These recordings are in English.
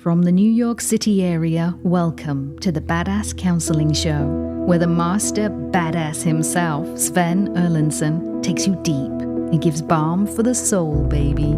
From the New York City area, welcome to the Badass Counseling Show, where the master badass himself, Sven Erlandson, takes you deep and gives balm for the soul, baby.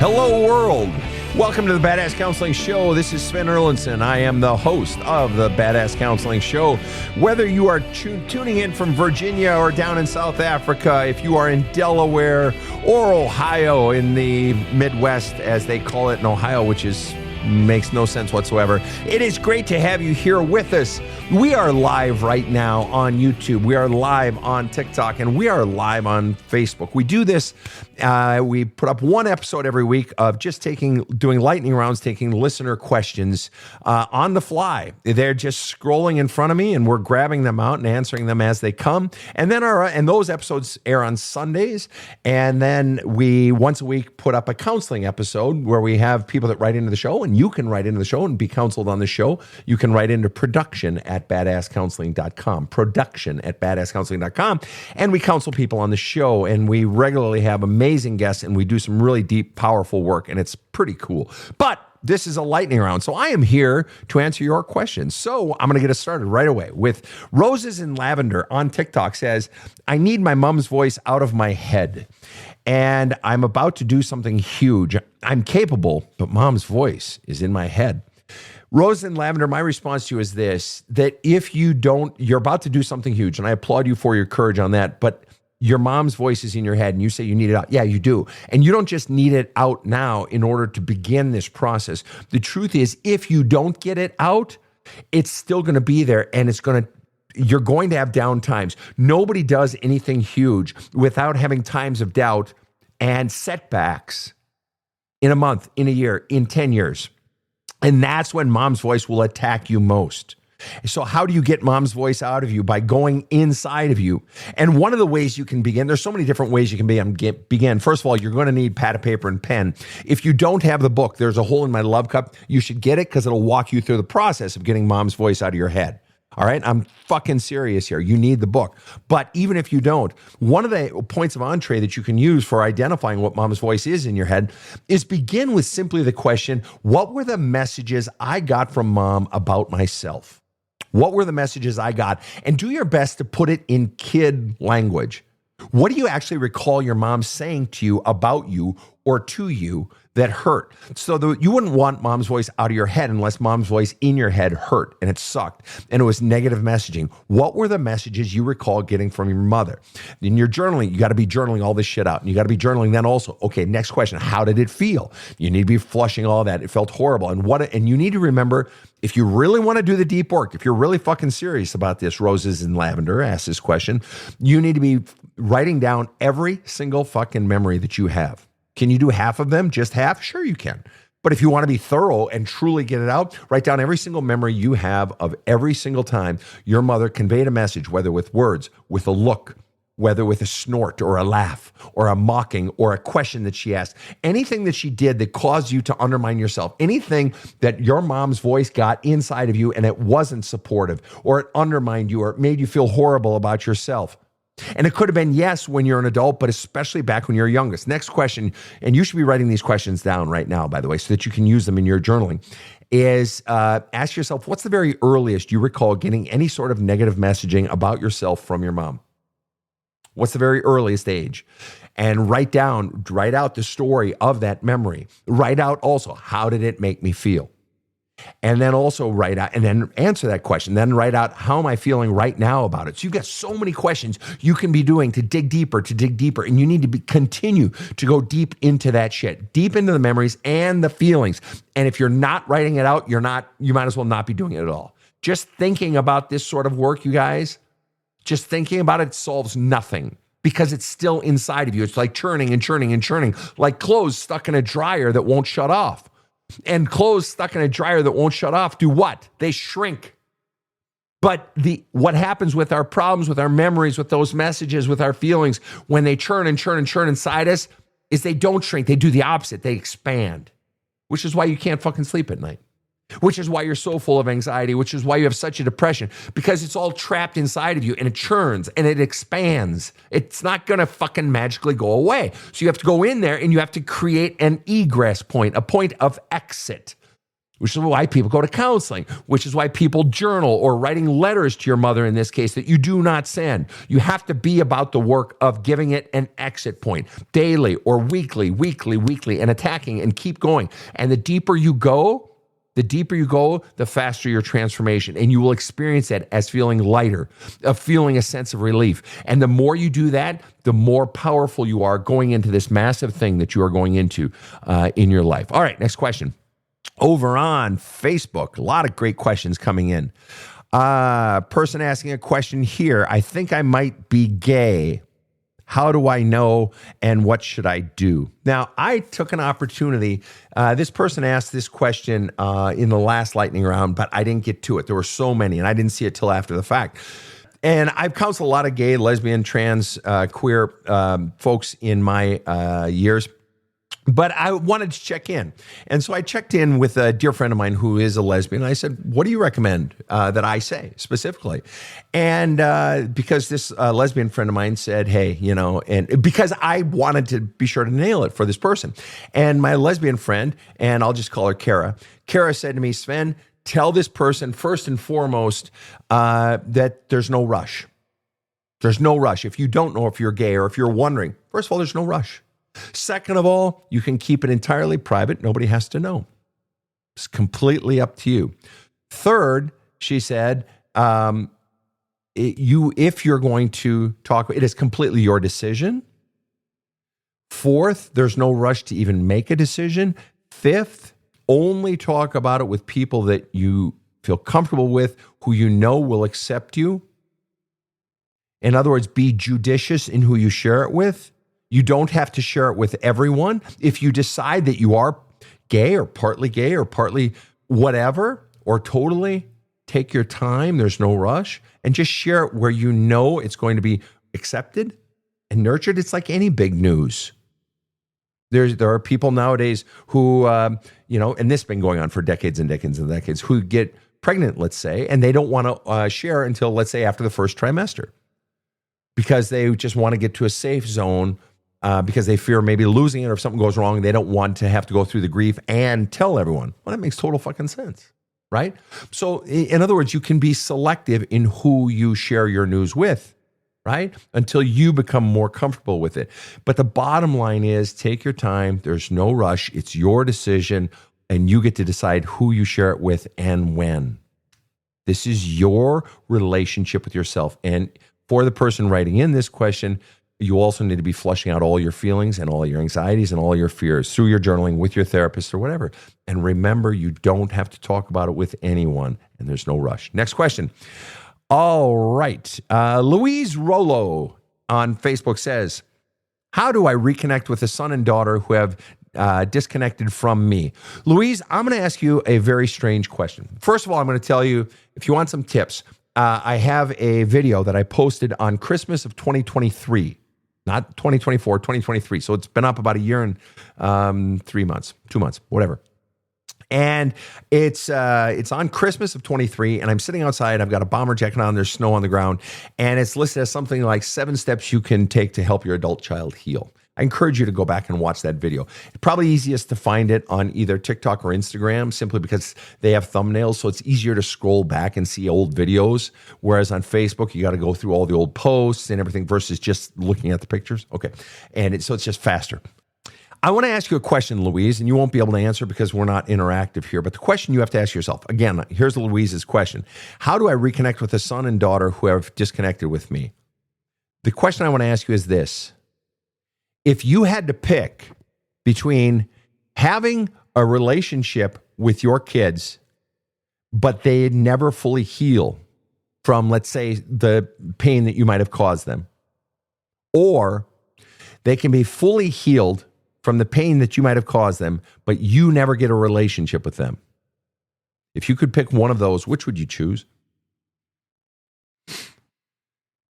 Hello, world. Welcome to the Badass Counseling Show. This is Sven Erlandson. I am the host of the Badass Counseling Show. Whether you are tuning in from Virginia or down in South Africa, if you are in Delaware or Ohio in the Midwest, as they call it in Ohio, which makes no sense whatsoever. It is great to have you here with us. We are live right now on YouTube. We are live on TikTok, and we are live on Facebook. We do this, we put up one episode every week of just doing lightning rounds, taking listener questions on the fly. They're just scrolling in front of me, and we're grabbing them out and answering them as they come. And then those episodes air on Sundays. And then we, once a week, put up a counseling episode where we have people that write into the show, and you can write into the show and be counseled on the show. You can write into production@badasscounseling.com, production@badasscounseling.com, and we counsel people on the show, and we regularly have amazing guests, and we do some really deep, powerful work, and it's pretty cool. But this is a lightning round, so I am here to answer your questions. So I'm going to get us started right away with Roses in Lavender on TikTok says, I need my mom's voice out of my head, and I'm about to do something huge. I'm capable, but mom's voice is in my head. Rose in Lavender, my response to you is this, that if you're about to do something huge, and I applaud you for your courage on that, but your mom's voice is in your head and you say you need it out. Yeah, you do. And you don't just need it out now in order to begin this process. The truth is, if you don't get it out, it's still going to be there, and you're going to have down times. Nobody does anything huge without having times of doubt and setbacks in a month, in a year, in 10 years. And that's when mom's voice will attack you most. So how do you get mom's voice out of you? By going inside of you. And one of the ways you can begin, there's so many different ways you can begin. First of all, you're going to need pad of paper and pen. If you don't have the book, There's a Hole in My Love Cup, you should get it because it'll walk you through the process of getting mom's voice out of your head. All right, I'm fucking serious here. You need the book. But even if you don't, one of the points of entree that you can use for identifying what mom's voice is in your head is begin with simply the question, what were the messages I got from mom about myself? What were the messages I got? And do your best to put it in kid language. What do you actually recall your mom saying to you about you or to you that hurt? So you wouldn't want mom's voice out of your head unless mom's voice in your head hurt and it sucked and it was negative messaging. What were the messages you recall getting from your mother? In your journaling, you got to be journaling all this shit out. And you got to be journaling then also, okay, next question, how did it feel? You need to be flushing all that. It felt horrible. And you need to remember, if you really want to do the deep work, if you're really fucking serious about this, Roses in Lavender asked this question, you need to be writing down every single fucking memory that you have. Can you do half of them? Just half? Sure you can. But if you want to be thorough and truly get it out, write down every single memory you have of every single time your mother conveyed a message, whether with words, with a look, whether with a snort or a laugh or a mocking or a question that she asked. Anything that she did that caused you to undermine yourself, anything that your mom's voice got inside of you and it wasn't supportive or it undermined you or it made you feel horrible about yourself. And it could have been yes when you're an adult, but especially back when you're youngest. Next question, and you should be writing these questions down right now, by the way, so that you can use them in your journaling, is ask yourself, what's the very earliest you recall getting any sort of negative messaging about yourself from your mom? What's the very earliest age? And write out the story of that memory. Write out also, how did it make me feel? And then also write out, and then answer that question. Then write out, how am I feeling right now about it? So you've got so many questions you can be doing to dig deeper. And you need to continue to go deep into that shit, deep into the memories and the feelings. And if you're not writing it out, you might as well not be doing it at all. Just thinking about this sort of work, you guys, just thinking about it solves nothing because it's still inside of you. It's like churning and churning and churning, like clothes stuck in a dryer that won't shut off. And clothes stuck in a dryer that won't shut off do what? They shrink. But what happens with our problems, with our memories, with those messages, with our feelings, when they churn and churn and churn inside us, is they don't shrink. They do the opposite. They expand, which is why you can't fucking sleep at night. which is why you're so full of anxiety, which is why you have such a depression, because it's all trapped inside of you and it churns and it expands. It's not going to fucking magically go away. So you have to go in there and you have to create an egress point, a point of exit, which is why people go to counseling, which is why people journal or writing letters to your mother in this case that you do not send. You have to be about the work of giving it an exit point daily or weekly, and attacking and keep going. And the deeper you go, the faster your transformation. And you will experience that as feeling lighter, of feeling a sense of relief. And the more you do that, the more powerful you are going into this massive thing that you are going into in your life. All right, next question. Over on Facebook, a lot of great questions coming in. Person asking a question here. I think I might be gay. How do I know, and what should I do? Now, I took an opportunity. This person asked this question in the last lightning round, but I didn't get to it. There were so many, and I didn't see it till after the fact. And I've counseled a lot of gay, lesbian, trans, queer folks in my years. But I wanted to check in. And so I checked in with a dear friend of mine who is a lesbian. I said, what do you recommend that I say specifically? And because this lesbian friend of mine said, hey, and because I wanted to be sure to nail it for this person. And my lesbian friend, and I'll just call her Kara said to me, Sven, tell this person first and foremost that there's no rush. There's no rush. If you don't know if you're gay or if you're wondering, first of all, there's no rush. Second of all, you can keep it entirely private. Nobody has to know. It's completely up to you. Third, she said, if you're going to talk, it is completely your decision. Fourth, there's no rush to even make a decision. Fifth, only talk about it with people that you feel comfortable with, who you know will accept you. In other words, be judicious in who you share it with. You don't have to share it with everyone. If you decide that you are gay or partly whatever, or totally, take your time. There's no rush. And just share it where you know it's going to be accepted and nurtured. It's like any big news. There are people nowadays who, and this has been going on for decades and decades and decades, who get pregnant, let's say, and they don't want to share until, let's say, after the first trimester, because they just want to get to a safe zone. Because they fear maybe losing it, or if something goes wrong, they don't want to have to go through the grief and tell everyone. Well, that makes total fucking sense, right? So in other words, you can be selective in who you share your news with, right? Until you become more comfortable with it. But the bottom line is, take your time. There's no rush. It's your decision, and you get to decide who you share it with and when. This is your relationship with yourself. And for the person writing in this question, you also need to be flushing out all your feelings and all your anxieties and all your fears through your journaling with your therapist or whatever. And remember, you don't have to talk about it with anyone, and there's no rush. Next question. All right. Louise Rollo on Facebook says, how do I reconnect with a son and daughter who have disconnected from me? Louise, I'm going to ask you a very strange question. First of all, I'm going to tell you, if you want some tips, I have a video that I posted on Christmas of 2023. Not 2024, 2023. So it's been up about a year and 3 months, 2 months, whatever. And it's on Christmas of 23, and I'm sitting outside. I've got a bomber jacket on. There's snow on the ground, and it's listed as something like 7 steps you can take to help your adult child heal. I encourage you to go back and watch that video. It's probably easiest to find it on either TikTok or Instagram, simply because they have thumbnails, so it's easier to scroll back and see old videos. Whereas on Facebook, you got to go through all the old posts and everything versus just looking at the pictures. Okay, and so it's just faster. I want to ask you a question, Louise, and you won't be able to answer because we're not interactive here. But the question you have to ask yourself, again, here's Louise's question. How do I reconnect with a son and daughter who have disconnected with me? The question I want to ask you is this. If you had to pick between having a relationship with your kids, but they never fully heal from, let's say, the pain that you might have caused them, or they can be fully healed from the pain that you might have caused them, but you never get a relationship with them. If you could pick one of those, which would you choose?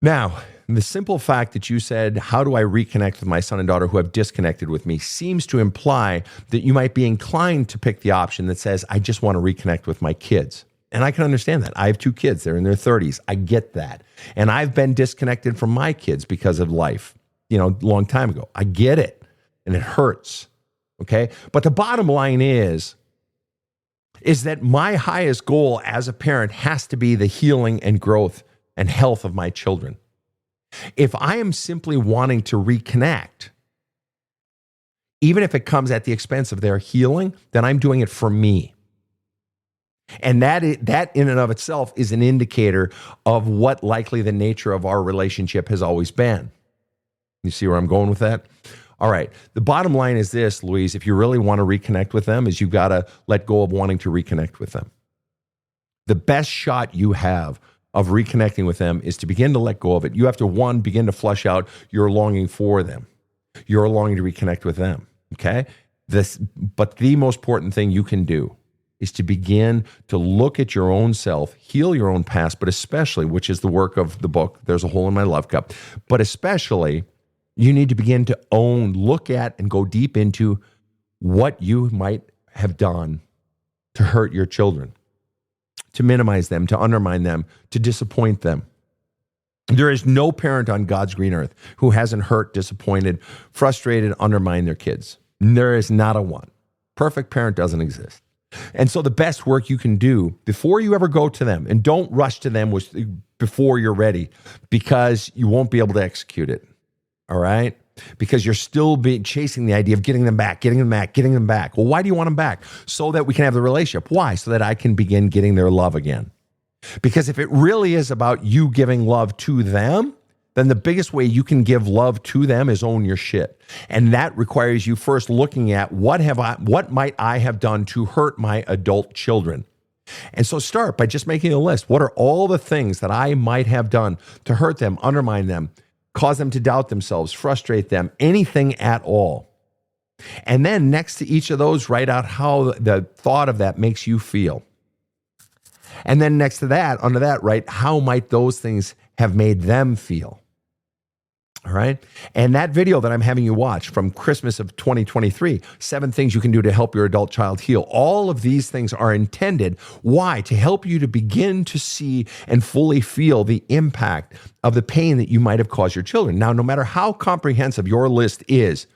Now, The simple fact that you said, how do I reconnect with my son and daughter who have disconnected with me, seems to imply that you might be inclined to pick the option that says, I just want to reconnect with my kids. And I can understand that. I have 2 kids. They're in their 30s. I get that. And I've been disconnected from my kids because of life, a long time ago. I get it. And it hurts. Okay. But the bottom line is that my highest goal as a parent has to be the healing and growth and health of my children. If I am simply wanting to reconnect, even if it comes at the expense of their healing, then I'm doing it for me. And that in and of itself is an indicator of what likely the nature of our relationship has always been. You see where I'm going with that? All right. The bottom line is this, Louise, if you really want to reconnect with them, is you've got to let go of wanting to reconnect with them. The best shot you have of reconnecting with them is to begin to let go of it. You have to, 1, begin to flush out your longing for them. Your longing to reconnect with them, okay? But the most important thing you can do is to begin to look at your own self, heal your own past, but especially, which is the work of the book, There's a Hole in My Love Cup, but especially, you need to begin to look at, and go deep into what you might have done to hurt your children, to minimize them, to undermine them, to disappoint them. There is no parent on God's green earth who hasn't hurt, disappointed, frustrated, undermined their kids. There is not a one. Perfect parent doesn't exist. And so the best work you can do before you ever go to them, and don't rush to them before you're ready, because you won't be able to execute it. All right? Because you're still chasing the idea of getting them back. Well, why do you want them back? So that we can have the relationship. Why? So that I can begin getting their love again. Because if it really is about you giving love to them, then the biggest way you can give love to them is own your shit. And that requires you first looking at what might I have done to hurt my adult children? And so start by just making a list. What are all the things that I might have done to hurt them, undermine them, cause them to doubt themselves, frustrate them, anything at all? And then next to each of those, write out how the thought of that makes you feel. And then next to that, under that, write how might those things have made them feel. All right. And that video that I'm having you watch from Christmas of 2023, 7 things you can do to help your adult child heal. All of these things are intended. Why? To help you to begin to see and fully feel the impact of the pain that you might have caused your children. Now, no matter how comprehensive your list is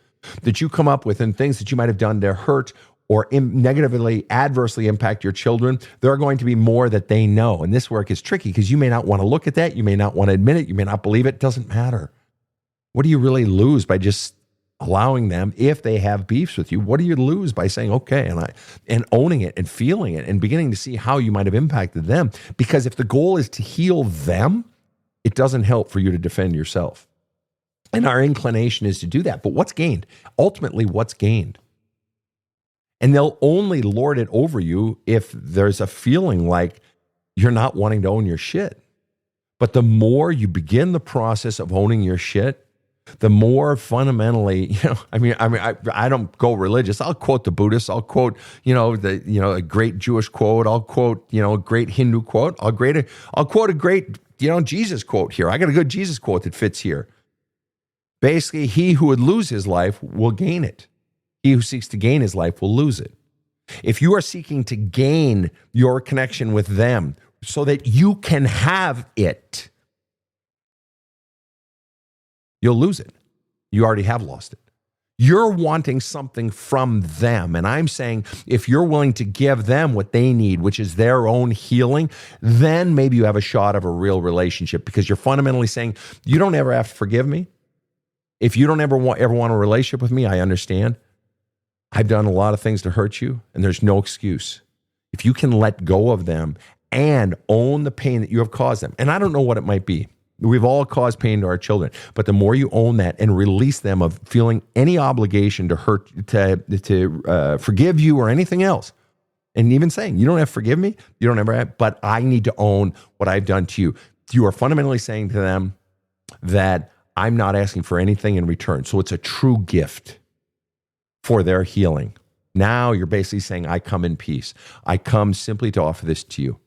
that you come up with and things that you might have done to hurt or negatively, adversely impact your children, there are going to be more that they know. And this work is tricky because you may not want to look at that. You may not want to admit it. You may not believe it. It doesn't matter. What do you really lose by just allowing them, if they have beefs with you? What do you lose by saying, okay, and owning it and feeling it and beginning to see how you might have impacted them? Because if the goal is to heal them, it doesn't help for you to defend yourself. And our inclination is to do that. But what's gained? Ultimately, what's gained? And they'll only lord it over you if there's a feeling like you're not wanting to own your shit. But the more you begin the process of owning your shit, the more fundamentally, I don't go religious. I'll quote the Buddhists. I'll quote, a great Jewish quote. I'll quote, a great Hindu quote. I'll quote a great, Jesus quote here. I got a good Jesus quote that fits here. Basically, he who would lose his life will gain it. He who seeks to gain his life will lose it. If you are seeking to gain your connection with them so that you can have it, you'll lose it. You already have lost it. You're wanting something from them. And I'm saying if you're willing to give them what they need, which is their own healing, then maybe you have a shot of a real relationship, because you're fundamentally saying, you don't ever have to forgive me. If you don't ever want a relationship with me, I understand. I've done a lot of things to hurt you, and there's no excuse. If you can let go of them and own the pain that you have caused them, and I don't know what it might be. We've all caused pain to our children, but the more you own that and release them of feeling any obligation to hurt, to forgive you or anything else, and even saying, you don't have to forgive me, you don't ever have, but I need to own what I've done to you. You are fundamentally saying to them that I'm not asking for anything in return. So it's a true gift for their healing. Now you're basically saying, I come in peace. I come simply to offer this to you.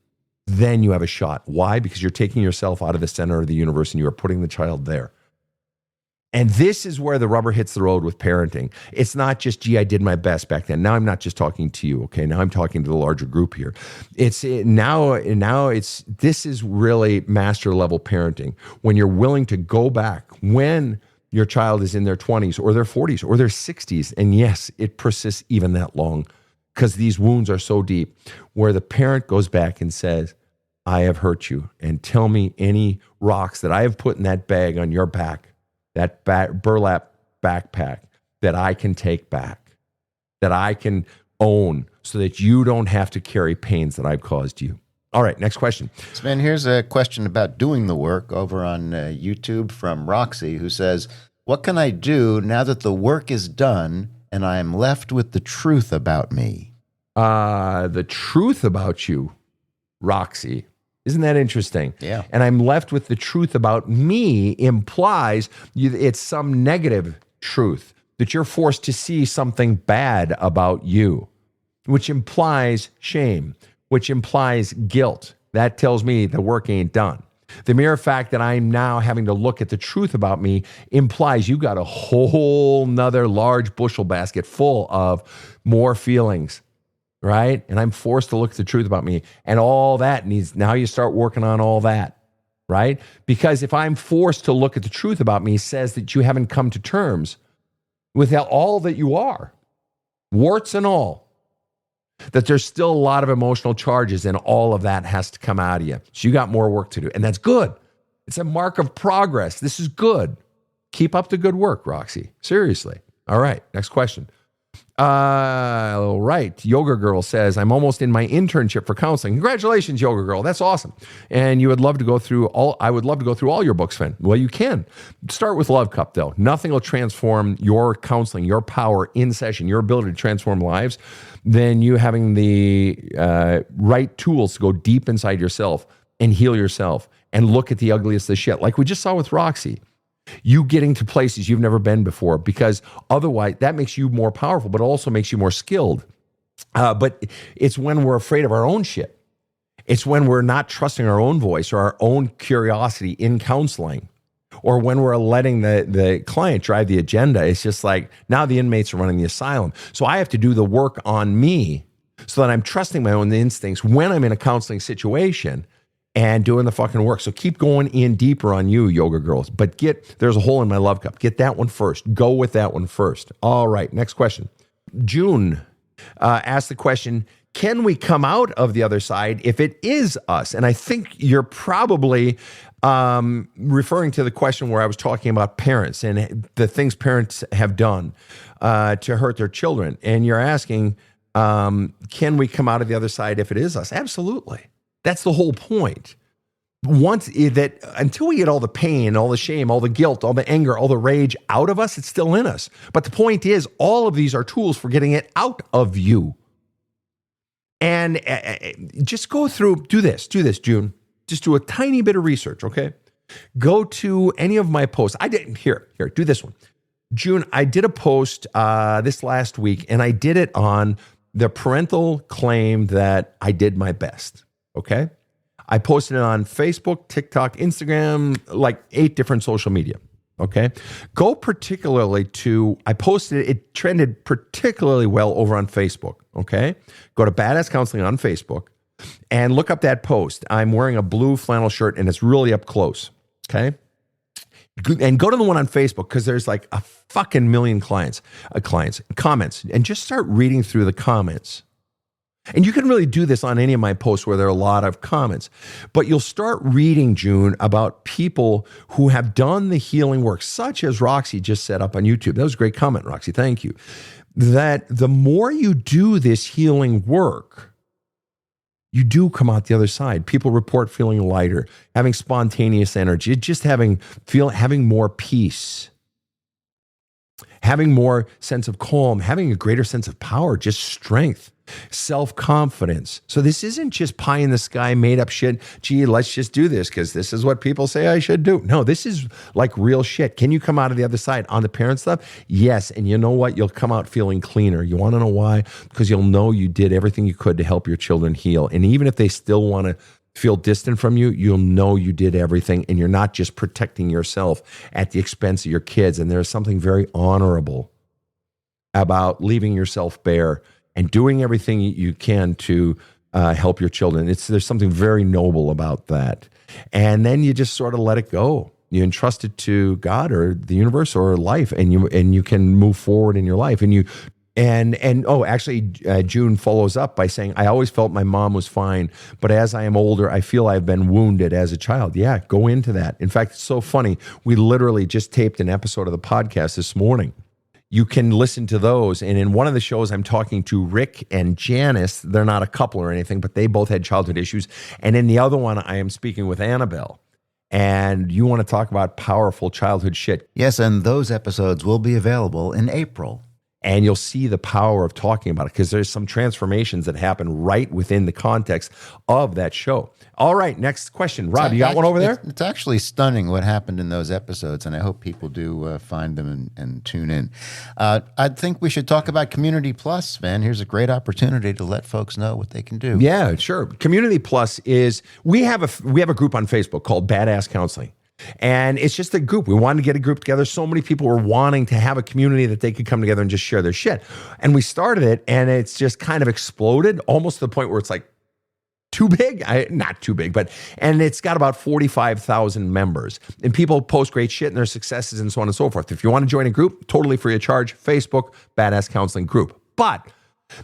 then you have a shot. Why? Because you're taking yourself out of the center of the universe and you are putting the child there. And this is where the rubber hits the road with parenting. It's not just, gee, I did my best back then. Now I'm not just talking to you, okay? Now I'm talking to the larger group here. This is really master level parenting. When you're willing to go back, when your child is in their 20s or their 40s or their 60s, and yes, it persists even that long because these wounds are so deep, where the parent goes back and says, I have hurt you, and tell me any rocks that I have put in that bag on your back, that burlap backpack, that I can take back, that I can own, so that you don't have to carry pains that I've caused you. All right, next question. Sven, here's a question about doing the work over on YouTube from Roxy, who says, what can I do now that the work is done and I am left with the truth about me? The truth about you, Roxy. Isn't that interesting? Yeah. And I'm left with the truth about me implies it's some negative truth, that you're forced to see something bad about you, which implies shame, which implies guilt. That tells me the work ain't done. The mere fact that I'm now having to look at the truth about me implies you got a whole nother large bushel basket full of more feelings, right? And I'm forced to look at the truth about me, and all that needs, now you start working on all that, right? Because if I'm forced to look at the truth about me, says that you haven't come to terms with all that you are, warts and all, that there's still a lot of emotional charges, and all of that has to come out of you. So you got more work to do, and that's good. It's a mark of progress. This is good. Keep up the good work, Roxy. Seriously. All right, next question. All right. Yoga Girl says, I'm almost in my internship for counseling. Congratulations, Yoga Girl. That's awesome. And I would love to go through all your books, Sven. Well, you can. Start with Love Cup, though. Nothing will transform your counseling, your power in session, your ability to transform lives, than you having the right tools to go deep inside yourself and heal yourself and look at the ugliest of the shit, like we just saw with Roxy. You getting to places you've never been before, because otherwise that makes you more powerful, but also makes you more skilled. But it's when we're afraid of our own shit. It's when we're not trusting our own voice or our own curiosity in counseling, or when we're letting the client drive the agenda. It's just like, now the inmates are running the asylum. So I have to do the work on me so that I'm trusting my own instincts when I'm in a counseling situation and doing the fucking work. So keep going in deeper on you, Yoga Girls. But there's a hole in my love cup. Get that one first. Go with that one first. All right, next question. June asked the question, can we come out of the other side if it is us? And I think you're probably referring to the question where I was talking about parents and the things parents have done to hurt their children. And you're asking, can we come out of the other side if it is us? Absolutely. That's the whole point. Until we get all the pain, all the shame, all the guilt, all the anger, all the rage out of us, it's still in us. But the point is, all of these are tools for getting it out of you. And just go through, do this, June. Just do a tiny bit of research, okay? Go to any of my posts. Here, do this one. June, I did a post this last week, and I did it on the parental claim that I did my best. Okay. I posted it on Facebook, TikTok, Instagram, like 8 different social media. Okay. Go particularly I posted it trended particularly well over on Facebook. Okay. Go to Badass Counseling on Facebook and look up that post. I'm wearing a blue flannel shirt and it's really up close. Okay. And go to the one on Facebook, because there's like a fucking million comments, and just start reading through the comments. And you can really do this on any of my posts where there are a lot of comments. But you'll start reading, June, about people who have done the healing work, such as Roxy just set up on YouTube. That was a great comment, Roxy. Thank you. That the more you do this healing work, you do come out the other side. People report feeling lighter, having spontaneous energy, just having more peace, having more sense of calm, having a greater sense of power, just strength, self-confidence. So this isn't just pie in the sky, made up shit. Gee, let's just do this because this is what people say I should do. No, this is like real shit. Can you come out of the other side on the parent stuff? Yes. And you know what? You'll come out feeling cleaner. You want to know why? Because you'll know you did everything you could to help your children heal. And even if they still want to feel distant from you, you'll know you did everything and you're not just protecting yourself at the expense of your kids. And there's something very honorable about leaving yourself bare and doing everything you can to help your children. There's something very noble about that. And then you just sort of let it go. You entrust it to God or the universe or life, and you can move forward in your life. June follows up by saying, I always felt my mom was fine, but as I am older, I feel I've been wounded as a child. Yeah, go into that. In fact, it's so funny. We literally just taped an episode of the podcast this morning. You can listen to those. And in one of the shows, I'm talking to Rick and Janice. They're not a couple or anything, but they both had childhood issues. And in the other one, I am speaking with Annabelle. And you want to talk about powerful childhood shit. Yes, and those episodes will be available in April. And you'll see the power of talking about it because there's some transformations that happen right within the context of that show. All right, next question. Rob, you got one over there? It's actually stunning what happened in those episodes, and I hope people do find them and tune in. I think we should talk about Community Plus, man. Here's a great opportunity to let folks know what they can do. Yeah, sure. Community Plus is, we have a group on Facebook called Badass Counseling. And it's just a group. We wanted to get a group together. So many people were wanting to have a community that they could come together and just share their shit. And we started it, and it's just kind of exploded almost to the point where it's like too big. Not too big, and it's got about 45,000 members. And people post great shit and their successes and so on and so forth. If you want to join a group, totally free of charge, Facebook, Badass Counseling Group. But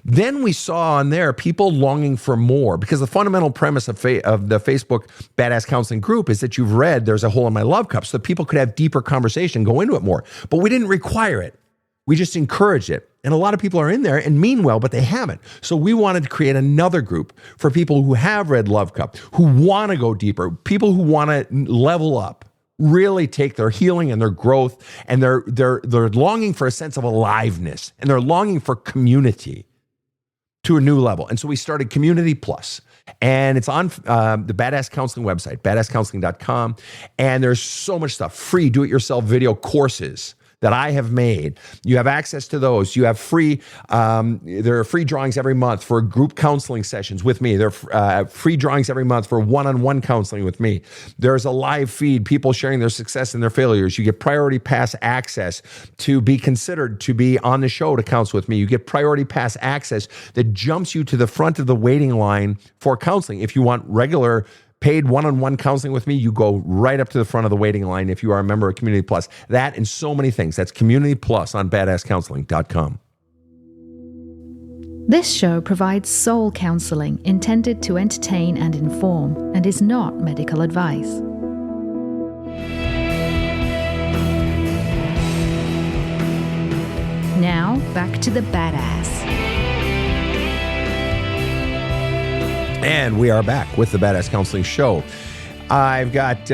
then we saw on there people longing for more, because the fundamental premise of the Facebook Badass Counseling Group is that you've read There's a Hole in My Love Cup, so that people could have deeper conversation, go into it more. But we didn't require it. We just encouraged it. And a lot of people are in there and mean well, but they haven't. So we wanted to create another group for people who have read Love Cup, who want to go deeper, people who want to level up, really take their healing and their growth, and they're longing for a sense of aliveness, and they're longing for community to a new level. And so we started Community Plus, and it's on the Badass Counseling website, badasscounseling.com. And there's so much stuff, free do-it-yourself video courses that I have made. You have access to those. You have free, there are free drawings every month for group counseling sessions with me. There are free drawings every month for one-on-one counseling with me. There's a live feed, people sharing their success and their failures. You get priority pass access to be considered to be on the show to counsel with me. You get priority pass access that jumps you to the front of the waiting line for counseling. If you want regular paid one-on-one counseling with me, you go right up to the front of the waiting line if you are a member of Community Plus. That and so many things. That's Community Plus on badasscounseling.com. This show provides soul counseling intended to entertain and inform, and is not medical advice. Now, back to the badass. And we are back with the Badass Counseling Show. I've got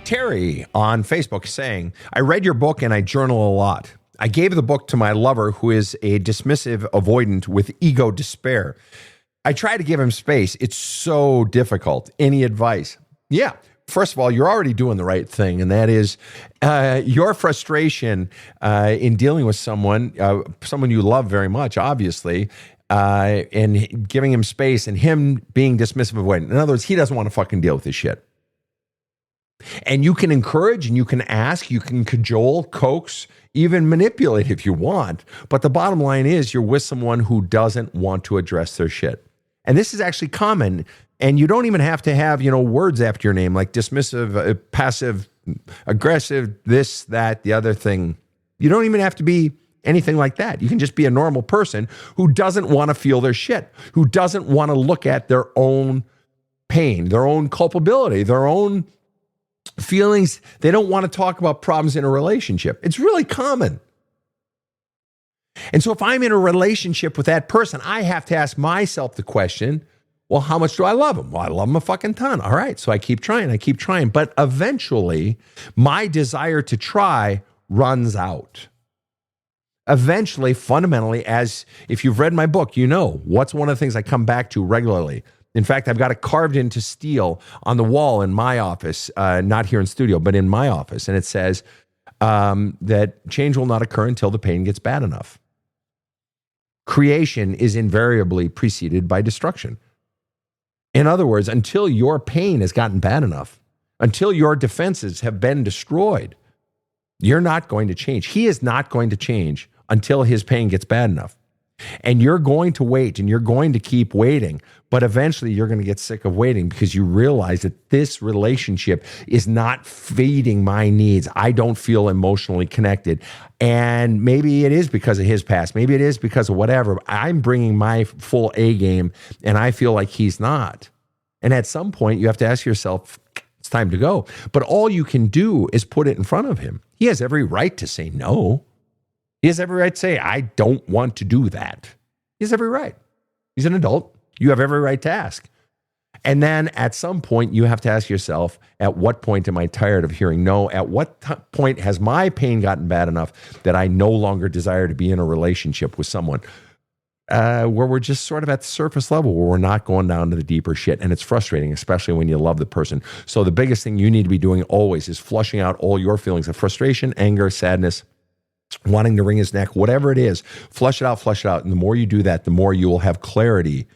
Terry on Facebook saying, I read your book and I journal a lot. I gave the book to my lover, who is a dismissive avoidant with ego despair. I try to give him space. It's so difficult. Any advice? Yeah. First of all, you're already doing the right thing, and that is your frustration in dealing with someone you love very much, obviously, and giving him space, and him being dismissive of it. In other words, he doesn't want to fucking deal with this shit. And you can encourage, and you can ask, you can cajole, coax, even manipulate if you want. But the bottom line is you're with someone who doesn't want to address their shit. And this is actually common. And you don't even have to have, words after your name like dismissive, passive, aggressive, this, that, the other thing. You don't even have to be anything like that. You can just be a normal person who doesn't want to feel their shit, who doesn't want to look at their own pain, their own culpability, their own feelings. They don't want to talk about problems in a relationship. It's really common. And so if I'm in a relationship with that person, I have to ask myself the question, well, how much do I love him? Well, I love him a fucking ton. All right. So I keep trying. But eventually, my desire to try runs out. Eventually, fundamentally, as if you've read my book, what's one of the things I come back to regularly. In fact, I've got it carved into steel on the wall in my office, not here in studio, but in my office. And it says that change will not occur until the pain gets bad enough. Creation is invariably preceded by destruction. In other words, until your pain has gotten bad enough, until your defenses have been destroyed, you're not going to change. He is not going to change until his pain gets bad enough. And you're going to wait and you're going to keep waiting, but eventually you're going to get sick of waiting because you realize that this relationship is not feeding my needs. I don't feel emotionally connected. And maybe it is because of his past. Maybe it is because of whatever. I'm bringing my full A game and I feel like he's not. And at some point you have to ask yourself, it's time to go. But all you can do is put it in front of him. He has every right to say no. He has every right to say, I don't want to do that. He has every right. He's an adult. You have every right to ask. And then at some point, you have to ask yourself, at what point am I tired of hearing no? At what point has my pain gotten bad enough that I no longer desire to be in a relationship with someone where we're just sort of at the surface level, where we're not going down to the deeper shit? And it's frustrating, especially when you love the person. So the biggest thing you need to be doing always is flushing out all your feelings of frustration, anger, sadness, wanting to wring his neck, whatever it is, flush it out. And the more you do that, the more you will have clarity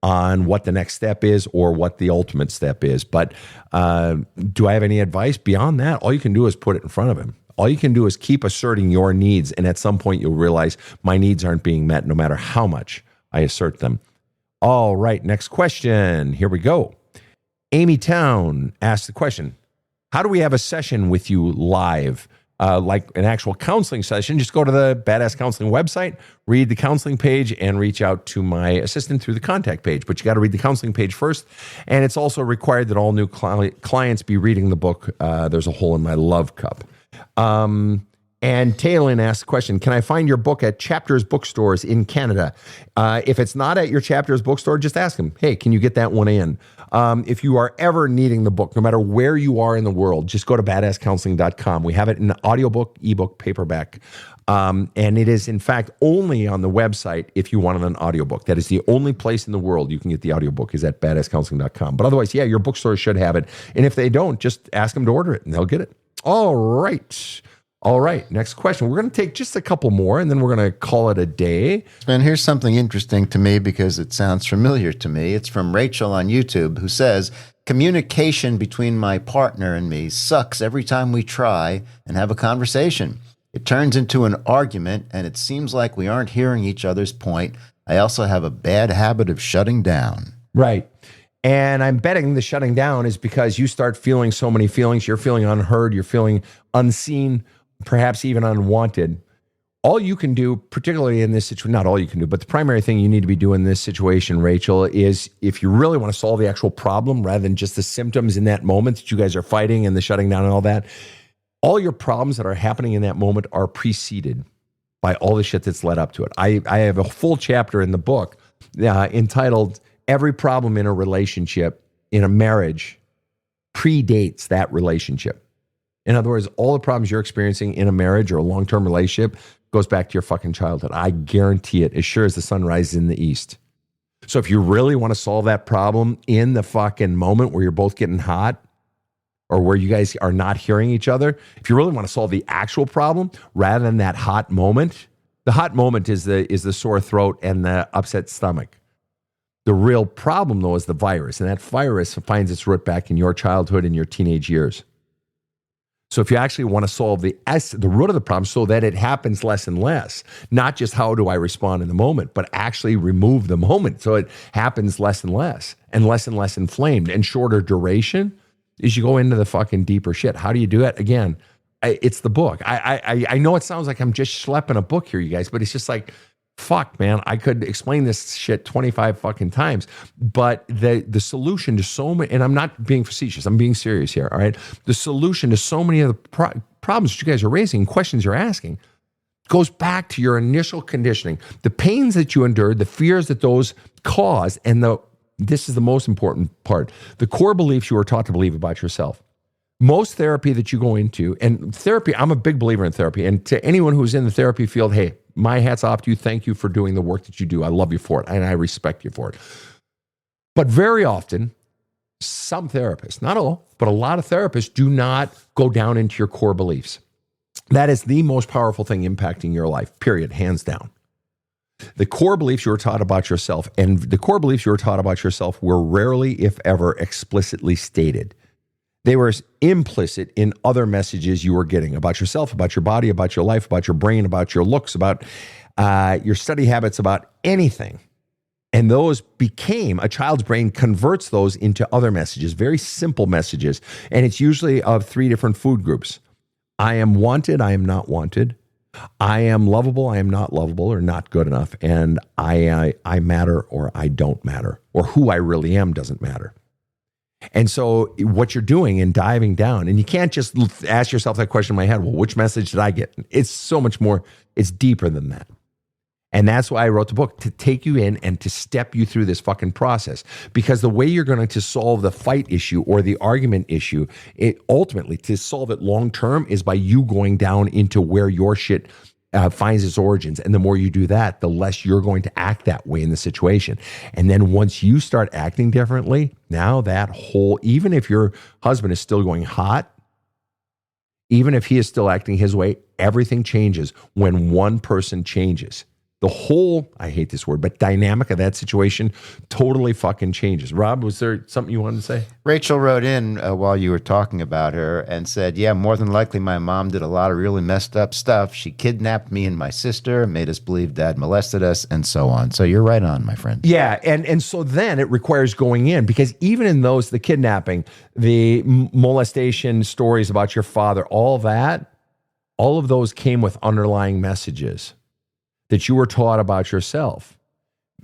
on what the next step is or what the ultimate step is. But do I have any advice beyond that? All you can do is put it in front of him. All you can do is keep asserting your needs. And at some point you'll realize my needs aren't being met no matter how much I assert them. All right, next question. Here we go. Amy Town asked the question, how do we have a session with you live? Like an actual counseling session, just go to the Badass Counseling website, read the counseling page, and reach out to my assistant through the contact page. But you got to read the counseling page first. And it's also required that all new clients be reading the book, There's a Hole in My Love Cup. And Taylin asked the question, can I find your book at Chapters bookstores in Canada? If it's not at your Chapters bookstore, just ask them, hey, can you get that one in? If you are ever needing the book, no matter where you are in the world, just go to badasscounseling.com. We have it in audiobook, ebook, paperback. And it is, in fact, only on the website if you want an audiobook. That is the only place in the world you can get the audiobook is at badasscounseling.com. But otherwise, yeah, your bookstore should have it. And if they don't, just ask them to order it and they'll get it. All right, next question. We're going to take just a couple more, and then we're going to call it a day. Man, here's something interesting to me because it sounds familiar to me. It's from Rachel on YouTube, who says, communication between my partner and me sucks every time we try and have a conversation. It turns into an argument, and it seems like we aren't hearing each other's point. I also have a bad habit of shutting down. Right. And I'm betting the shutting down is because you start feeling so many feelings. You're feeling unheard. You're feeling unseen, perhaps even unwanted. All you can do, particularly in this situation, not all you can do, but the primary thing you need to be doing in this situation, Rachel, is if you really want to solve the actual problem rather than just the symptoms in that moment that you guys are fighting and the shutting down and all that, all your problems that are happening in that moment are preceded by all the shit that's led up to it. I have a full chapter in the book entitled Every Problem in a Relationship, in a Marriage, Predates That Relationship. In other words, all the problems you're experiencing in a marriage or a long-term relationship goes back to your fucking childhood. I guarantee it, as sure as the sun rises in the east. So if you really want to solve that problem in the fucking moment where you're both getting hot or where you guys are not hearing each other, if you really want to solve the actual problem rather than that hot moment, the hot moment is the sore throat and the upset stomach. The real problem, though, is the virus. And that virus finds its root back in your childhood and your teenage years. So if you actually want to solve the root of the problem so that it happens less and less, not just how do I respond in the moment, but actually remove the moment so it happens less and less inflamed and shorter duration, is you go into the fucking deeper shit. How do you do it? Again, it's the book. I know it sounds like I'm just schlepping a book here, you guys, but it's just like, fuck, man, I could explain this shit 25 fucking times, but the solution to so many, and I'm not being facetious, I'm being serious here, all right? The solution to so many of the problems that you guys are raising, questions you're asking, goes back to your initial conditioning, the pains that you endured, the fears that those caused, and this is the most important part, the core beliefs you were taught to believe about yourself. Most therapy that you go into, and therapy, I'm a big believer in therapy, and to anyone who's in the therapy field, hey, my hat's off to you. Thank you for doing the work that you do. I love you for it, and I respect you for it. But very often, some therapists, not all, but a lot of therapists do not go down into your core beliefs. That is the most powerful thing impacting your life, period, hands down. The core beliefs you were taught about yourself, and the core beliefs you were taught about yourself were rarely, if ever, explicitly stated. They were implicit in other messages you were getting about yourself, about your body, about your life, about your brain, about your looks, about your study habits, about anything. And those became, a child's brain converts those into other messages, very simple messages. And it's usually of 3 different food groups. I am wanted, I am not wanted. I am lovable, I am not lovable or not good enough. And I matter or I don't matter, or who I really am doesn't matter. And so what you're doing in diving down, and you can't just ask yourself that question in my head, well, which message did I get? It's so much more, it's deeper than that. And that's why I wrote the book, to take you in and to step you through this fucking process. Because the way you're going to solve the fight issue or the argument issue, it ultimately, to solve it long term, is by you going down into where your shit finds its origins. And the more you do that, the less you're going to act that way in the situation. And then once you start acting differently, now that whole, even if your husband is still going hot, even if he is still acting his way, everything changes when one person changes. The whole, I hate this word, but dynamic of that situation totally fucking changes. Rob, was there something you wanted to say? Rachel wrote in while you were talking about her and said, yeah, more than likely my mom did a lot of really messed up stuff. She kidnapped me and my sister, made us believe dad molested us, and so on. So you're right on, my friend. Yeah, and so then it requires going in, because even in those, the kidnapping, the molestation stories about your father, all of those came with underlying messages that you were taught about yourself.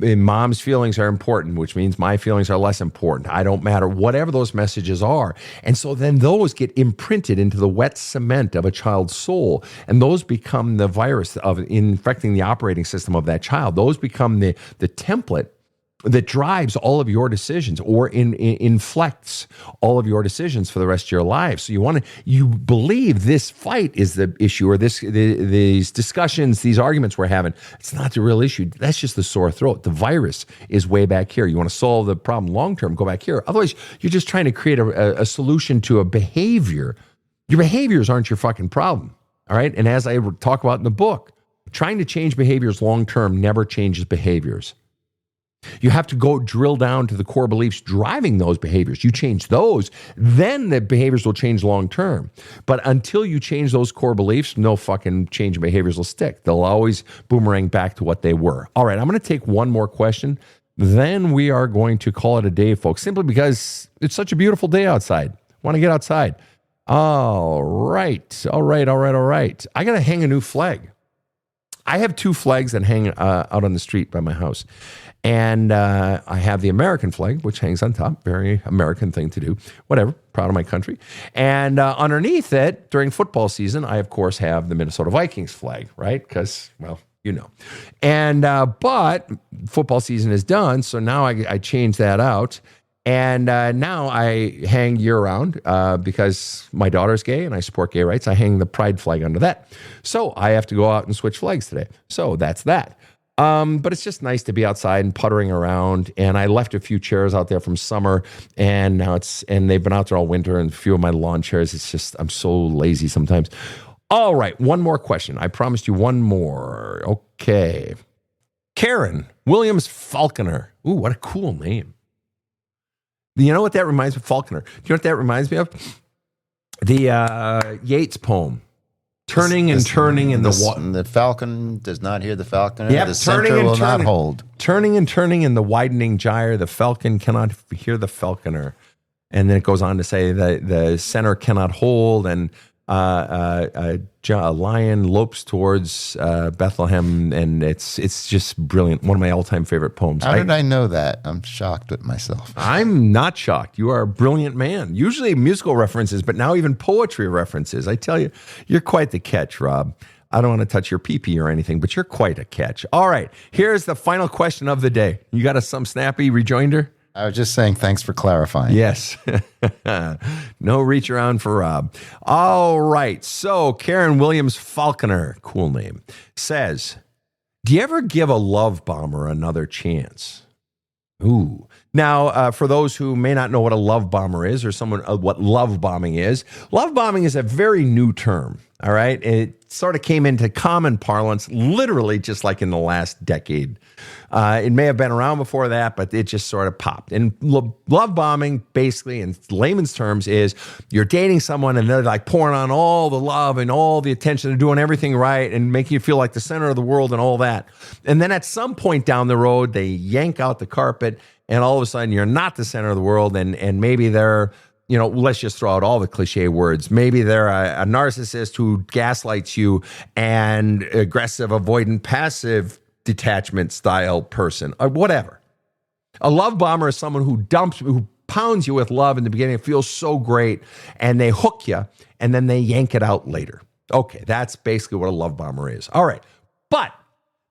And mom's feelings are important, which means my feelings are less important. I don't matter, whatever those messages are. And so then those get imprinted into the wet cement of a child's soul. And those become the virus of infecting the operating system of that child. Those become the template that drives all of your decisions, or inflects all of your decisions for the rest of your life. So you believe this fight is the issue, or these discussions, these arguments we're having. It's not the real issue. That's just the sore throat. The virus is way back here. You want to solve the problem long term, go back here. Otherwise, you're just trying to create a solution to a behavior. Your behaviors aren't your fucking problem. All right. And as I talk about in the book, trying to change behaviors long term never changes behaviors. You have to go drill down to the core beliefs driving those behaviors. You change those, then the behaviors will change long term. But until you change those core beliefs, no fucking change in behaviors will stick. They'll always boomerang back to what they were. All right, I'm going to take one more question. Then we are going to call it a day, folks, simply because it's such a beautiful day outside. Want to get outside. All right. I got to hang a new flag. I have 2 flags that hang out on the street by my house. And I have the American flag, which hangs on top. Very American thing to do. Whatever. Proud of my country. And underneath it, during football season, I, of course, have the Minnesota Vikings flag, right? Because, well, you know. And but football season is done, so now I change that out. And now I hang year-round because my daughter's gay and I support gay rights. I hang the pride flag under that. So I have to go out and switch flags today. So that's that. But it's just nice to be outside and puttering around. And I left a few chairs out there from summer, and now and they've been out there all winter, and a few of my lawn chairs. It's just, I'm so lazy sometimes. All right, one more question. I promised you one more. Okay. Karen Williams Falconer. Ooh, what a cool name. You know what that reminds me of? Falconer. Do you know what that reminds me of? The Yeats poem. Turning and turning in the water. The falcon does not hear the falconer. Yep, the center will not hold. Turning and turning in the widening gyre, the falcon cannot hear the falconer. And then it goes on to say that the center cannot hold, and a lion lopes towards Bethlehem, and it's just brilliant. One of my all-time favorite poems. How did I know that? I'm shocked with myself. I'm not shocked. You are a brilliant man. Usually musical references, but now even poetry references. I tell you, you're quite the catch, Rob. I don't want to touch your pee-pee or anything, but you're quite a catch. All right, here's the final question of the day. You got some snappy rejoinder? I was just saying thanks for clarifying. Yes. No reach around for Rob. All right. So Karen Williams Falconer, cool name, says, do you ever give a love bomber another chance? Ooh, Now, for those who may not know what a love bomber is or what love bombing is a very new term, all right? It sort of came into common parlance literally just like in the last decade. It may have been around before that, but it just sort of popped. And love bombing, basically, in layman's terms, is you're dating someone and they're like pouring on all the love and all the attention. They're doing everything right and making you feel like the center of the world and all that. And then at some point down the road, they yank out the carpet and all of a sudden you're not the center of the world. And maybe they're, let's just throw out all the cliche words. Maybe they're a narcissist who gaslights you and aggressive, avoidant, passive detachment style person or whatever. A love bomber is someone who pounds you with love in the beginning. It feels so great and they hook you and then they yank it out later. Okay, that's basically what a love bomber is. All right. But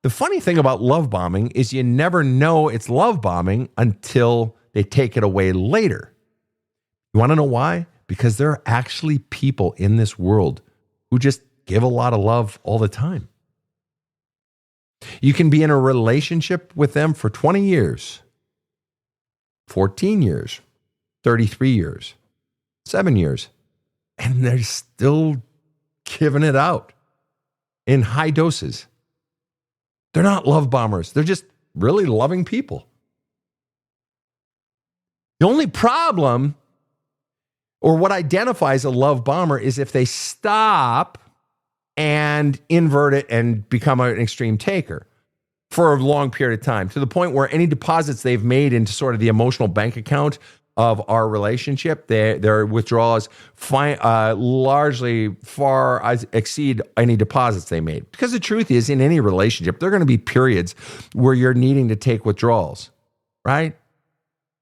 the funny thing about love bombing is you never know it's love bombing until they take it away later. You want to know why? Because there are actually people in this world who just give a lot of love all the time. You can be in a relationship with them for 20 years, 14 years, 33 years, 7 years, and they're still giving it out in high doses. They're not love bombers. They're just really loving people. The only problem, or what identifies a love bomber, is if they stop and invert it and become an extreme taker for a long period of time, to the point where any deposits they've made into sort of the emotional bank account of our relationship, their withdrawals largely far exceed any deposits they made. Because the truth is, in any relationship, there are going to be periods where you're needing to take withdrawals, right?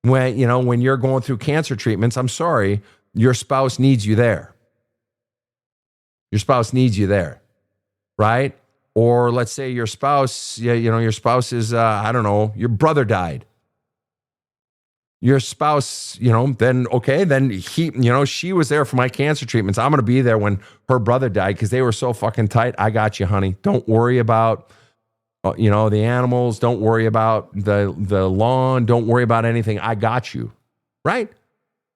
When you're going through cancer treatments, I'm sorry, your spouse needs you there. Your spouse needs you there, right? Or let's say your spouse, your spouse is, your brother died. Your spouse, then she was there for my cancer treatments. I'm going to be there when her brother died because they were so fucking tight. I got you, honey. Don't worry about, the animals. Don't worry about the lawn. Don't worry about anything. I got you, right?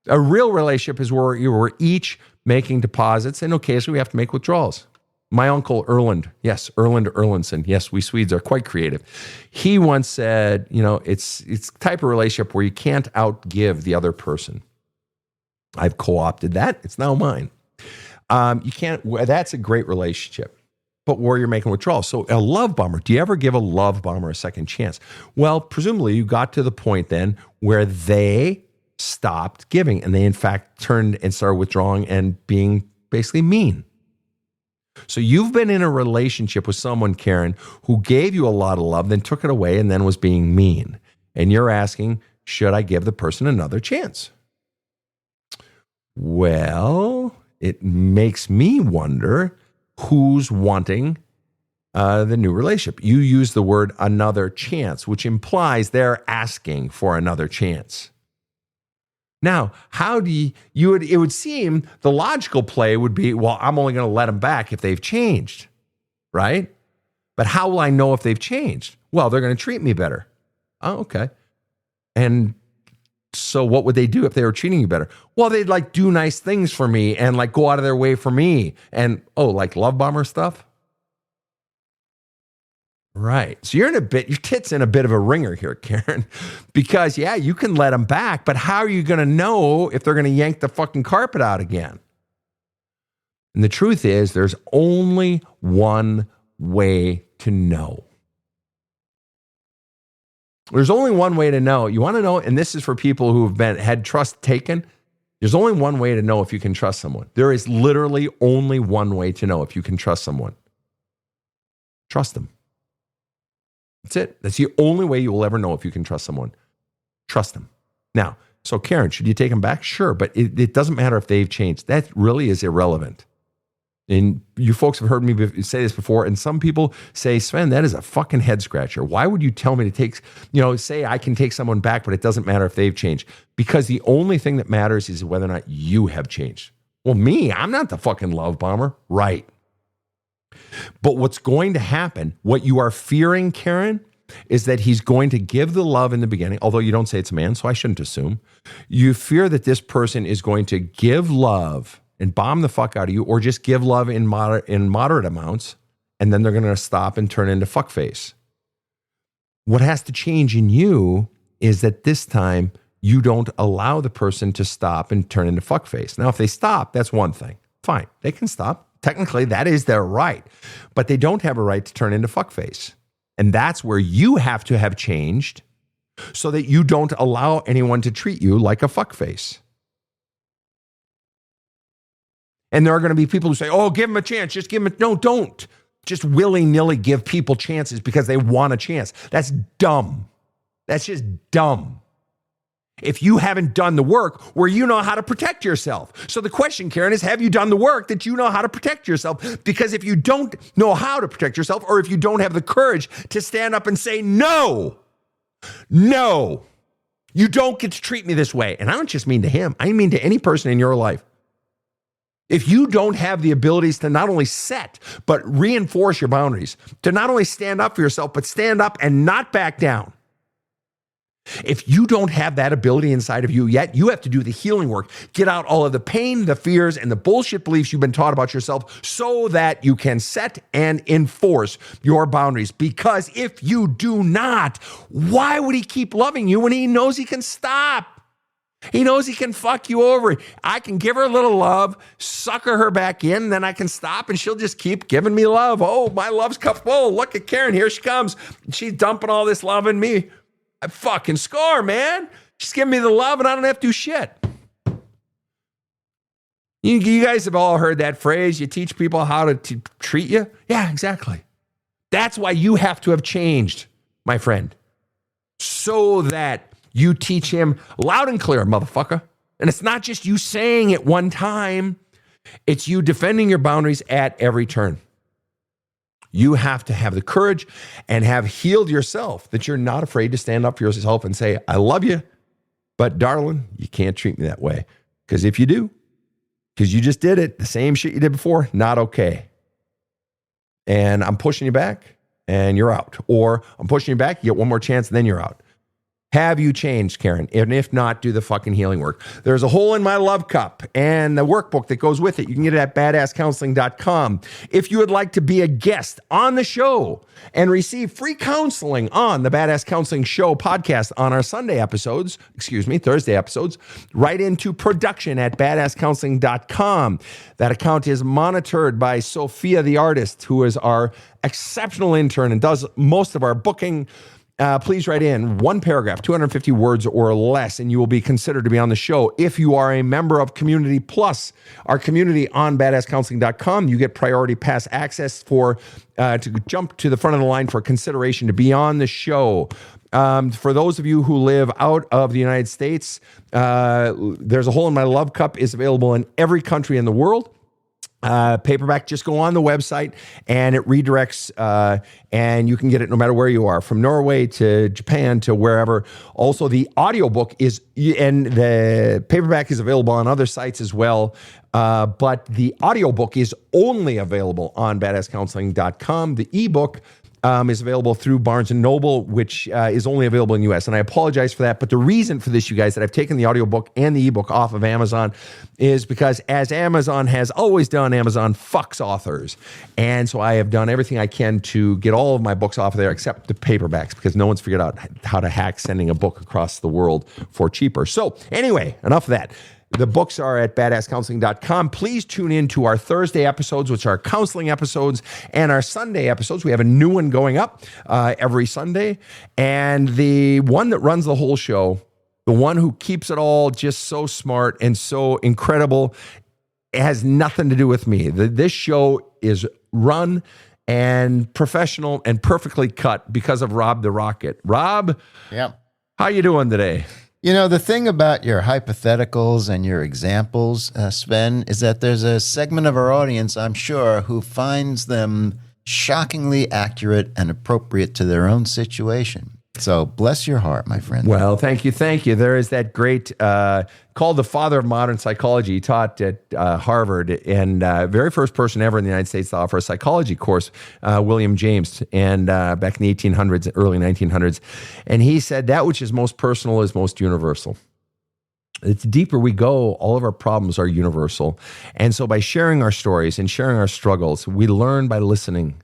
A real relationship is where you were each making deposits, and occasionally we have to make withdrawals. My uncle Erland Erlandson, yes, we Swedes are quite creative. He once said, it's the type of relationship where you can't outgive the other person. I've co-opted that. It's now mine. You can't. That's a great relationship, but where you're making withdrawals. So a love bomber, do you ever give a love bomber a second chance? Well, presumably you got to the point then where they stopped giving and they in fact turned and started withdrawing and being basically mean. So you've been in a relationship with someone, Karen, who gave you a lot of love, then took it away, and then was being mean. And you're asking, should I give the person another chance? Well, it makes me wonder who's wanting the new relationship. You use the word another chance, which implies they're asking for another chance. Now, how do it would seem the logical play would be, well, I'm only going to let them back if they've changed, right? But how will I know if they've changed? Well, they're going to treat me better. Oh, okay. And so what would they do if they were treating you better? Well, they'd do nice things for me and go out of their way for me and, love bomber stuff? Right. So your tit's in a bit of a ringer here, Karen, because you can let them back, but how are you going to know if they're going to yank the fucking carpet out again? And the truth is there's only one way to know. There's only one way to know. You want to know, and this is for people who have had trust taken. There's only one way to know if you can trust someone. There is literally only one way to know if you can trust someone. Trust them. That's it. That's the only way you will ever know if you can trust someone. Trust them. Now, so Karen, should you take them back? Sure, but it doesn't matter if they've changed. That really is irrelevant. And you folks have heard me say this before, and some people say, Sven, that is a fucking head scratcher. Why would you tell me to take, say I can take someone back, but it doesn't matter if they've changed? Because the only thing that matters is whether or not you have changed. Well, I'm not the fucking love bomber. Right. But what's going to happen, what you are fearing, Karen, is that he's going to give the love in the beginning, although you don't say it's a man, so I shouldn't assume. You fear that this person is going to give love and bomb the fuck out of you, or just give love in moderate amounts, and then they're going to stop and turn into fuckface. What has to change in you is that this time you don't allow the person to stop and turn into fuckface. Now, if they stop, that's one thing. Fine, they can stop. Technically, that is their right, but they don't have a right to turn into fuckface. And that's where you have to have changed so that you don't allow anyone to treat you like a fuckface. And there are going to be people who say, oh, give them a chance. Just give them no, don't. Just willy-nilly give people chances because they want a chance. That's dumb. That's just dumb. If you haven't done the work where you know how to protect yourself. So the question, Karen, is have you done the work that you know how to protect yourself? Because if you don't know how to protect yourself, or if you don't have the courage to stand up and say, no, you don't get to treat me this way. And I don't just mean to him. I mean to any person in your life. If you don't have the abilities to not only set, but reinforce your boundaries, to not only stand up for yourself, but stand up and not back down. If you don't have that ability inside of you yet, you have to do the healing work. Get out all of the pain, the fears, and the bullshit beliefs you've been taught about yourself so that you can set and enforce your boundaries. Because if you do not, why would he keep loving you when he knows he can stop? He knows he can fuck you over. I can give her a little love, sucker her back in, then I can stop and she'll just keep giving me love. Oh, my love's cup full. Look at Karen. Here she comes. She's dumping all this love in me. I fucking score, man. She's giving me the love and I don't have to do shit. You guys have all heard that phrase. You teach people how to treat you. Yeah, exactly. That's why you have to have changed, my friend. So that you teach him loud and clear, motherfucker. And it's not just you saying it one time. It's you defending your boundaries at every turn. You have to have the courage and have healed yourself that you're not afraid to stand up for yourself and say, I love you, but darling, you can't treat me that way. Because if you do, because you just did it, the same shit you did before, not okay. And I'm pushing you back and you're out. Or I'm pushing you back, you get one more chance, and then you're out. Have you changed, Karen? And if not, do the fucking healing work. There's a hole in my love cup and the workbook that goes with it. You can get it at badasscounseling.com. If you would like to be a guest on the show and receive free counseling on the Badass Counseling Show podcast on our Thursday episodes, write into production at badasscounseling.com. That account is monitored by Sophia the artist, who is our exceptional intern and does most of our booking. Please write in one paragraph, 250 words or less, and you will be considered to be on the show. If you are a member of Community Plus, our community on badasscounseling.com, you get priority pass access to jump to the front of the line for consideration to be on the show. For those of you who live out of the United States, There's a Hole in My Love Cup is available in every country in the world. Paperback, just go on the website and it redirects, and you can get it no matter where you are, from Norway to Japan to wherever. Also, the audiobook and the paperback is available on other sites as well. But the audiobook is only available on badasscounseling.com. The ebook is available through Barnes & Noble, which is only available in the U.S. And I apologize for that. But the reason for this, you guys, that I've taken the audiobook and the ebook off of Amazon is because, as Amazon has always done, Amazon fucks authors. And so I have done everything I can to get all of my books off of there except the paperbacks, because no one's figured out how to hack sending a book across the world for cheaper. So anyway, enough of that. The books are at badasscounseling.com. Please tune in to our Thursday episodes, which are counseling episodes, and our Sunday episodes. We have a new one going up every Sunday. And the one that runs the whole show, the one who keeps it all just so smart and so incredible, it has nothing to do with me. This show is run and professional and perfectly cut because of Rob the Rocket. Rob, how you doing today? You know, the thing about your hypotheticals and your examples, Sven, is that there's a segment of our audience, I'm sure, who finds them shockingly accurate and appropriate to their own situation. So bless your heart, my friend. Well, thank you. There is that great, called the father of modern psychology. He taught at Harvard, and very first person ever in the United States to offer a psychology course, William James, and back in the 1800s, early 1900s. And he said that which is most personal is most universal. The deeper we go, all of our problems are universal. And so by sharing our stories and sharing our struggles, we learn by listening.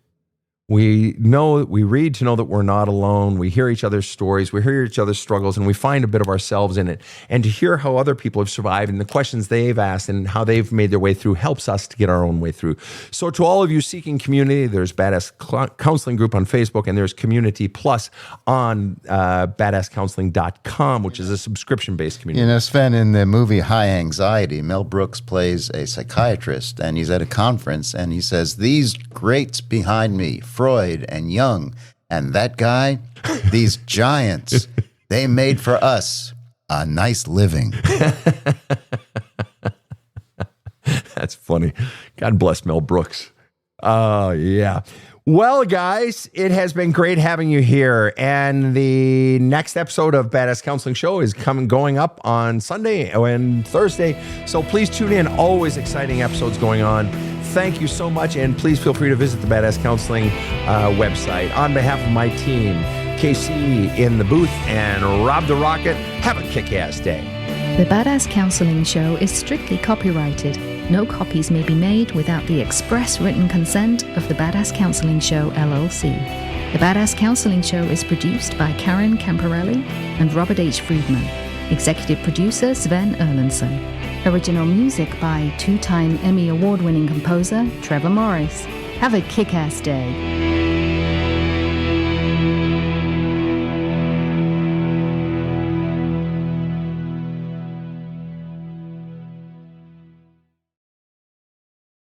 We read to know that we're not alone. We hear each other's stories. We hear each other's struggles, and we find a bit of ourselves in it. And to hear how other people have survived and the questions they've asked and how they've made their way through helps us to get our own way through. So to all of you seeking community, there's Badass Counseling Group on Facebook, and there's Community Plus on badasscounseling.com, which is a subscription-based community. You know, Sven, in the movie High Anxiety, Mel Brooks plays a psychiatrist, and he's at a conference, and he says, "These greats behind me, Freud and Jung, and that guy, these giants, they made for us a nice living." That's funny. God bless Mel Brooks. Oh, yeah. Well, guys, it has been great having you here. And the next episode of Badass Counseling Show is going up on Sunday and Thursday. So please tune in. Always exciting episodes going on. Thank you so much. And please feel free to visit the Badass Counseling website. On behalf of my team, KC in the booth and Rob the Rocket, have a kick-ass day. The Badass Counseling Show is strictly copyrighted. No copies may be made without the express written consent of the Badass Counseling Show, LLC. The Badass Counseling Show is produced by Karen Camparelli and Robert H. Friedman. Executive producer Sven Erlandson. Original music by two-time Emmy Award-winning composer Trevor Morris. Have a kick-ass day.